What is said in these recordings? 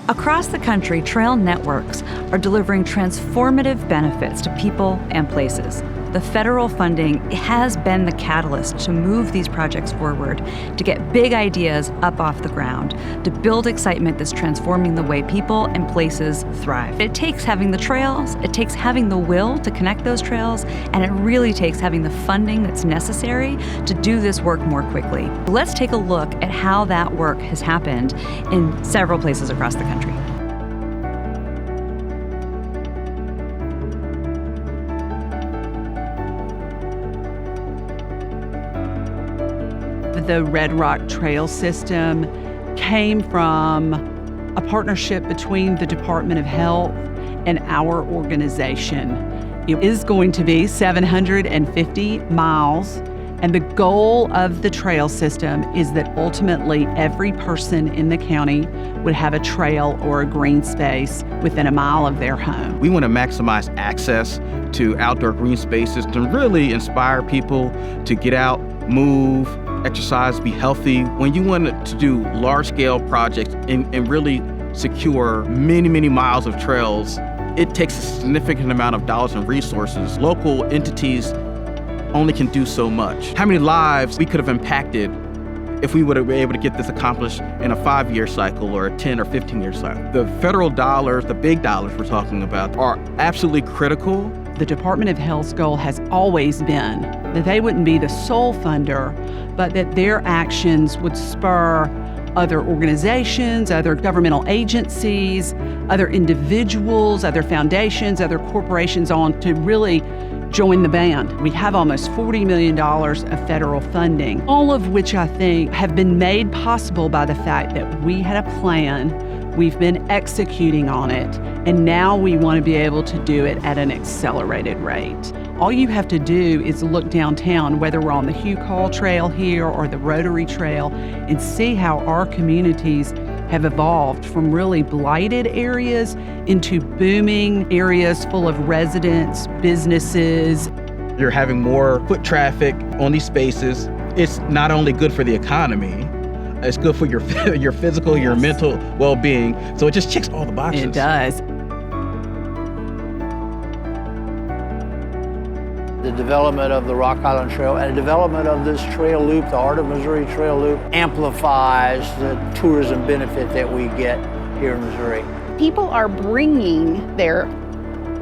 Across the country, trail networks are delivering transformative benefits to people and places. The federal funding has been the catalyst to move these projects forward, to get big ideas up off the ground, to build excitement that's transforming the way people and places thrive. It takes having the trails, it takes having the will to connect those trails, and it really takes having the funding that's necessary to do this work more quickly. Let's take a look at how that work has happened in several places across the country. The Red Rock Trail System came from a partnership between the Department of Health and our organization. It is going to be 750 miles, and the goal of the trail system is that ultimately every person in the county would have a trail or a green space within a mile of their home. We want to maximize access to outdoor green spaces to really inspire people to get out, move, exercise, be healthy. When you want to do large-scale projects and really secure many, many miles of trails, it takes a significant amount of dollars and resources. Local entities only can do so much. How many lives we could have impacted if we would have been able to get this accomplished in a 5-year cycle or a 10 or 15-year cycle. The federal dollars, the big dollars we're talking about, are absolutely critical. The Department of Health's goal has always been that they wouldn't be the sole funder, but that their actions would spur other organizations, other governmental agencies, other individuals, other foundations, other corporations on to really join the band. We have almost $40 million of federal funding, all of which I think have been made possible by the fact that we had a plan, we've been executing on it, and now we want to be able to do it at an accelerated rate. All you have to do is look downtown, whether we're on the Hugh Call Trail here or the Rotary Trail, and see how our communities have evolved from really blighted areas into booming areas full of residents, businesses. You're having more foot traffic on these spaces. It's not only good for the economy, it's good for your physical, your mental well-being. So it just checks all the boxes. It does. The development of the Rock Island Trail and the development of this trail loop, the Heart of Missouri Trail Loop, amplifies the tourism benefit that we get here in Missouri. People are bringing their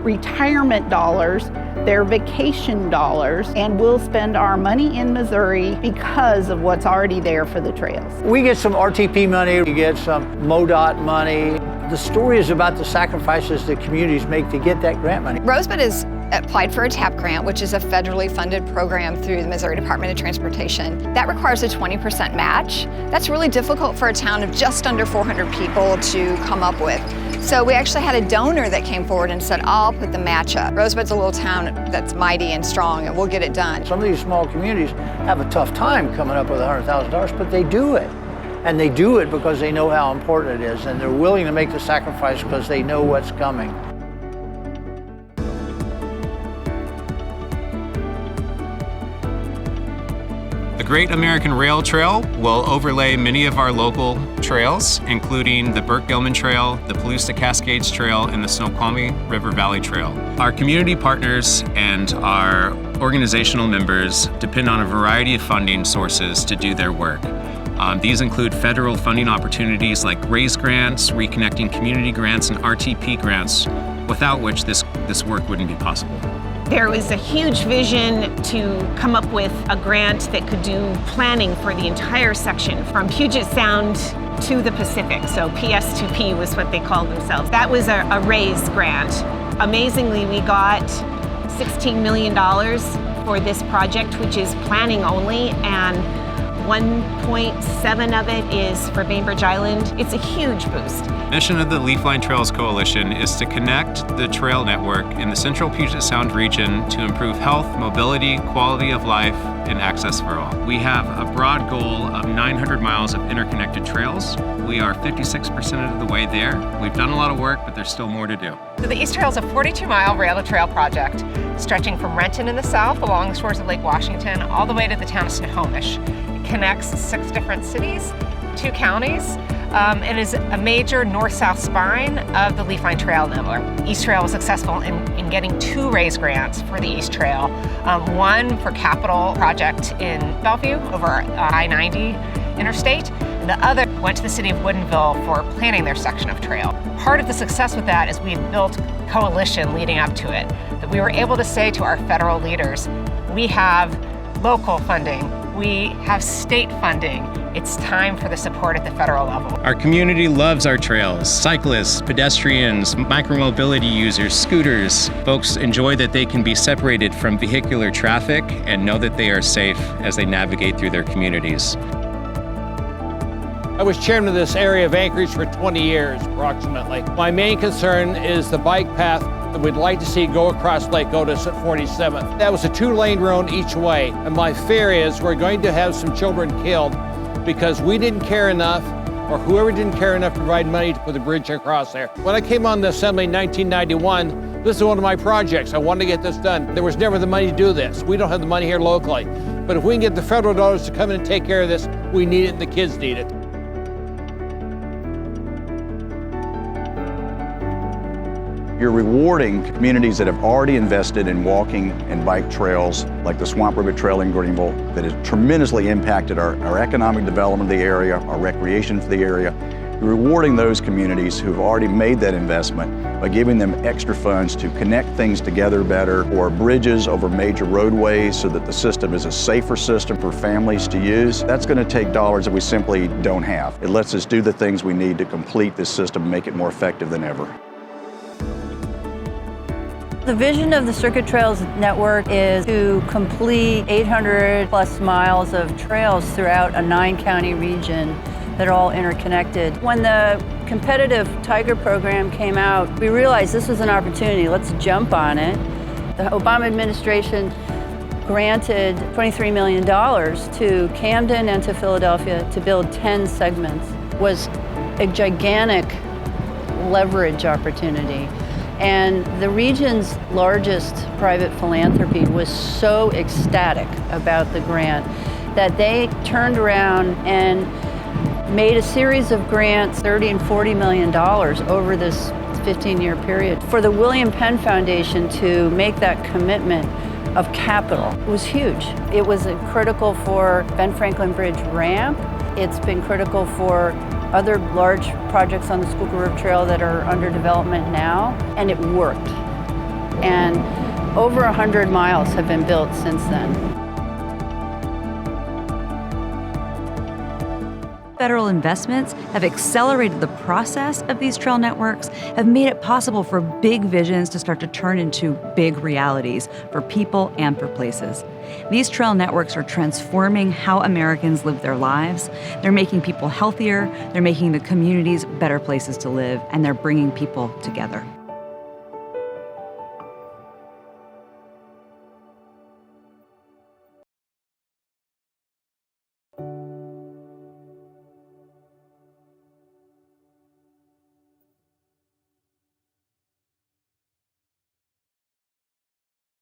retirement dollars, their vacation dollars, and we'll spend our money in Missouri because of what's already there for the trails. We get some RTP money, we get some MoDOT money. The story is about the sacrifices that communities make to get that grant money. Rosebud is applied for a TAP grant, which is a federally funded program through the Missouri Department of Transportation. That requires a 20% match. That's really difficult for a town of just under 400 people to come up with. So we actually had a donor that came forward and said, I'll put the match up. Rosebud's a little town that's mighty and strong, and we'll get it done. Some of these small communities have a tough time coming up with $100,000, but they do it. And they do it because they know how important it is, and they're willing to make the sacrifice because they know what's coming. The Great American Rail Trail will overlay many of our local trails, including the Burke-Gilman Trail, the Palouse Cascades Trail, and the Snoqualmie River Valley Trail. Our community partners and our organizational members depend on a variety of funding sources to do their work. These include federal funding opportunities like RAISE grants, Reconnecting Community grants, and RTP grants, without which this work wouldn't be possible. There was a huge vision to come up with a grant that could do planning for the entire section from Puget Sound to the Pacific. So PS2P was what they called themselves. That was a RAISE grant. Amazingly, we got $16 million for this project, which is planning only, and 1.7 of it is for Bainbridge Island. It's a huge boost. The mission of the Leafline Trails Coalition is to connect the trail network in the central Puget Sound region to improve health, mobility, quality of life, and access for all. We have a broad goal of 900 miles of interconnected trails. We are 56% of the way there. We've done a lot of work, but there's still more to do. So the Eastrail is a 42-mile rail-to-trail project stretching from Renton in the south along the shores of Lake Washington all the way to the town of Snohomish. It connects 6 different cities, 2 counties, and is a major north-south spine of the Leafline Trail network. Eastrail was successful in getting 2 raise grants for the Eastrail. One for capital project in Bellevue over I-90 interstate, and the other went to the city of Woodinville for planning their section of trail. Part of the success with that is we had built coalition leading up to it, that we were able to say to our federal leaders, we have local funding, we have state funding. It's time for the support at the federal level. Our community loves our trails. Cyclists, pedestrians, micromobility users, scooters. Folks enjoy that they can be separated from vehicular traffic and know that they are safe as they navigate through their communities. I was chairman of this area of Anchorage for 20 years, approximately. My main concern is the bike path that we'd like to see go across Lake Otis at 47th. That was a 2-lane road each way, and my fear is we're going to have some children killed because we didn't care enough, or whoever didn't care enough to provide money to put the bridge across there. When I came on the Assembly in 1991, this is one of my projects. I wanted to get this done. There was never the money to do this. We don't have the money here locally. But if we can get the federal dollars to come in and take care of this, we need it and the kids need it. You're rewarding communities that have already invested in walking and bike trails like the Swamp River Trail in Greenville that has tremendously impacted our economic development of the area, our recreation for the area. You're rewarding those communities who've already made that investment by giving them extra funds to connect things together better, or bridges over major roadways so that the system is a safer system for families to use. That's going to take dollars that we simply don't have. It lets us do the things we need to complete this system and make it more effective than ever. The vision of the Circuit Trails Network is to complete 800 plus miles of trails throughout a 9-county region that are all interconnected. When the competitive Tiger program came out, we realized this was an opportunity. Let's jump on it. The Obama administration granted $23 million to Camden and to Philadelphia to build 10 segments. It was a gigantic leverage opportunity. And the region's largest private philanthropy was so ecstatic about the grant that they turned around and made a series of grants, $30 and $40 million over this 15-year period. For the William Penn Foundation to make that commitment of capital was huge. It was critical for Ben Franklin Bridge ramp. It's been critical for other large projects on the Schuylkill River Trail that are under development now, and it worked. And over 100 miles have been built since then. Federal investments have accelerated the process of these trail networks, have made it possible for big visions to start to turn into big realities for people and for places. These trail networks are transforming how Americans live their lives. They're making people healthier, they're making the communities better places to live, and they're bringing people together.